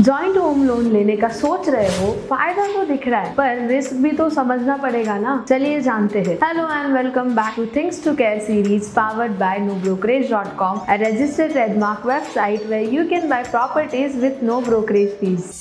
Joint home loan लेने का सोच रहे हो, फायदा तो दिख रहा है पर रिस्क भी तो समझना पड़ेगा ना। चलिए जानते हैं। Hello and welcome back to things to care series powered by nobrokerage.com, a registered trademark website where you can buy properties with no brokerage fees.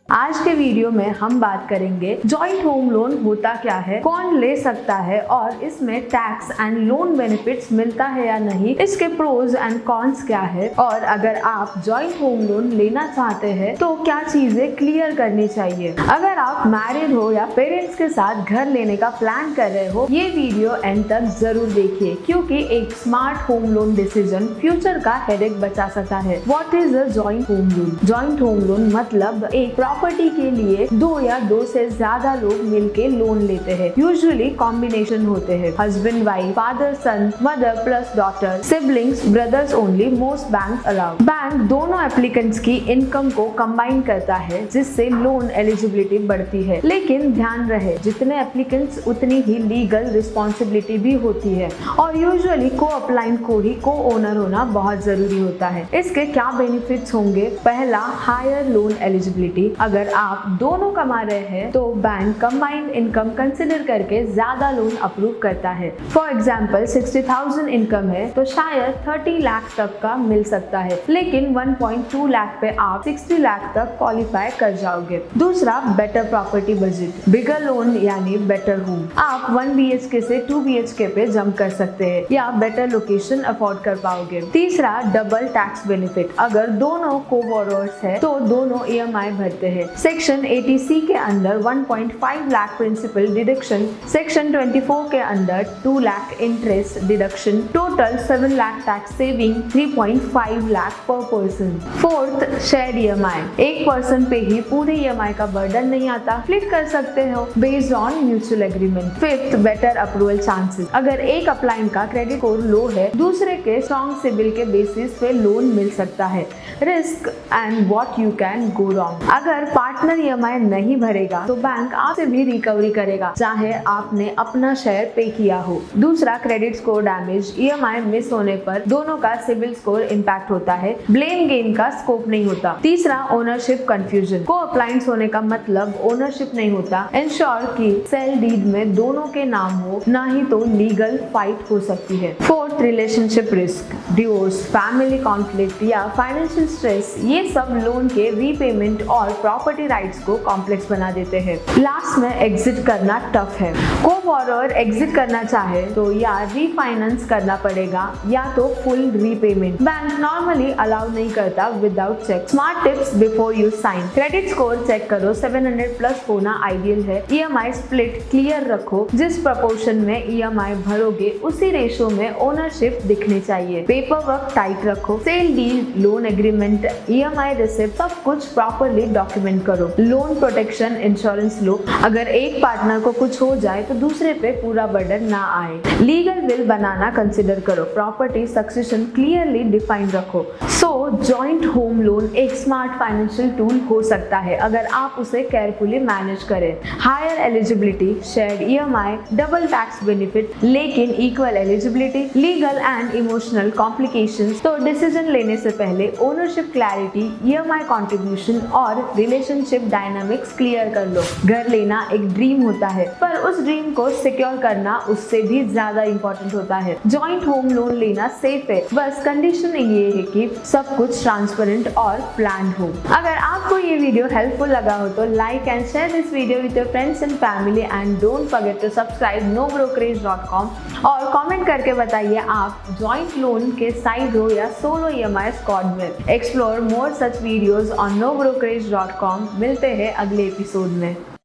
आज के वीडियो में हम बात करेंगे जॉइंट होम लोन होता क्या है, कौन ले सकता है और इसमें टैक्स एंड लोन बेनिफिट्स मिलता है या नहीं, इसके प्रोज एंड कॉन्स क्या है, और अगर आप जॉइंट होम लोन लेना चाहते हैं तो क्या चीजें क्लियर करनी चाहिए। अगर आप मैरिड हो या पेरेंट्स के साथ घर लेने का प्लान कर रहे हो, ये वीडियो एंड तक जरूर देखिए क्योंकि एक smart home loan decision future का हेडेक बचा सकता है। What is a joint home loan? Joint home loan मतलब एक प्रॉपर्टी के लिए दो या दो से ज्यादा लोग मिलके लोन लेते हैं। यूजुअली कॉम्बिनेशन होते हैं, husband wife, father son, mother plus daughter, siblings, brothers only. Most bank allow. Bank दोनों एप्लीकेंट्स की इनकम को कंबाइन करता है जिससे लोन एलिजिबिलिटी बढ़ती है। लेकिन ध्यान रहे, जितने एप्लीकेंट्स उतनी ही लीगल रिस्पॉन्सिबिलिटी भी होती है और यूजुअली को अप्लाइंट को ही को ओनर होना बहुत जरूरी होता है। इसके क्या बेनिफिट्स होंगे? पहला, हायर लोन एलिजिबिलिटी। अगर आप दोनों कमा रहे हैं तो बैंक कंबाइंड इनकम कंसिडर करके ज्यादा लोन अप्रूव करता है। फॉर एग्जांपल 60,000 इनकम है तो शायद 30 लाख तक का मिल सकता है, लेकिन 1.2 लाख पे आप 60 लाख तक क्वालिफाई कर जाओगे। दूसरा, बेटर प्रॉपर्टी बजट। बिगर लोन यानी बेटर होम। आप 1 BHK से 2 BHK पे जंप कर सकते हैं या बेटर लोकेशन अफोर्ड कर पाओगे। तीसरा, डबल टैक्स बेनिफिट। अगर दोनों को बोरोअर्स है तो दोनों EMI भरते हैं। सेक्शन 80C के अंदर 1.5 लाख प्रिंसिपल डिडक्शन, सेक्शन 24 के अंदर 2 lakh interest deduction, total 7 lakh tax saving, 3.5 lakh पर पर्सन। Fourth, shared EMI। एक पर्सन पे ही पूरे EMI का बर्डन नहीं आता, स्प्लिट कर सकते हो based on mutual agreement. Fifth, better approval chances. अगर एक अप्लाइंट का क्रेडिट स्कोर लो है, दूसरे के स्ट्रॉन्ग सिबिल के बेसिस पे लोन मिल सकता है। Risk and what you can go wrong. अगर पार्टनर EMI नहीं भरेगा तो बैंक आपसे भी रिकवरी करेगा, चाहे आपने अपना शेयर पे किया हो। दूसरा, credit score damage. EMI miss होने पर दोनों का सिविल स्कोर इम्पैक्ट होता है, ब्लेम गेम का स्कोप नहीं होता। तीसरा, ओनरशिप कंफ्यूजन। को अप्लायंस होने का मतलब ओनरशिप नहीं होता। इंश्योर कि सेल डीड में दोनों के नाम हो, ना ही तो लीगल फाइट हो सकती है। Fourth, relationship risk. Divorce, family conflict या फाइनेंशियल स्ट्रेस, ये सब लोन के रीपेमेंट और प्रॉपर्टी राइट्स को कॉम्प्लेक्स बना देते हैं। लास्ट में, एग्जिट करना टफ है। को बोरोअर एग्जिट करना चाहे तो या रीफाइनेंस करना पड़ेगा या तो full repayment. Bank normally allow नहीं करता without check. Smart tips before you sign. Credit score check करो, 700 प्लस होना आइडियल है। EMI स्प्लिट क्लियर रखो, जिस प्रपोर्शन में EMI भरोगे उसी रेशो में ओनरशिप दिखनी चाहिए। पेपर वर्क टाइट रखो, sale deal, loan agreement, EMI receipt, सब कुछ प्रॉपरली डॉक्यूमेंट करो। लोन प्रोटेक्शन इंश्योरेंस लो, अगर एक पार्टनर को कुछ हो जाए तो दूसरे पे पूरा बर्डन ना आए। लीगल विल बनाना कंसिडर करो, प्रॉपर्टी सक्सेशन क्लियरली डिफाइन रखो। सो जॉइंट होम लोन एक स्मार्ट फाइनेंशियल टूल हो सकता है अगर आप उसे केयरफुली मैनेज करें। Higher eligibility, shared EMI, double tax benefit, लेकिन equal eligibility, legal and emotional complications. तो डिसीजन लेने से पहले ओनरशिप क्लैरिटी, EMI कॉन्ट्रीब्यूशन और रिलेशनशिप डायनामिक्स क्लियर कर लो। घर लेना एक ड्रीम होता है पर उस ड्रीम को सिक्योर करना उससे भी ज्यादा इंपॉर्टेंट होता है। जॉइंट होम लोन लेना सेफ है, बस कंडीशन ये है कि सब कुछ ट्रांसपेरेंट और प्लान हो। अगर आपको ये वीडियो हेल्पफुल लगा हो तो like and share this video with your friends and family and don't forget to subscribe nobrokerage.com और कमेंट करके बताइए आप जॉइंट लोन के साइड हो या सोलो EMI स्क्वाड में। Explore more such videos on nobrokerage.com। मिलते हैं अगले एपिसोड में।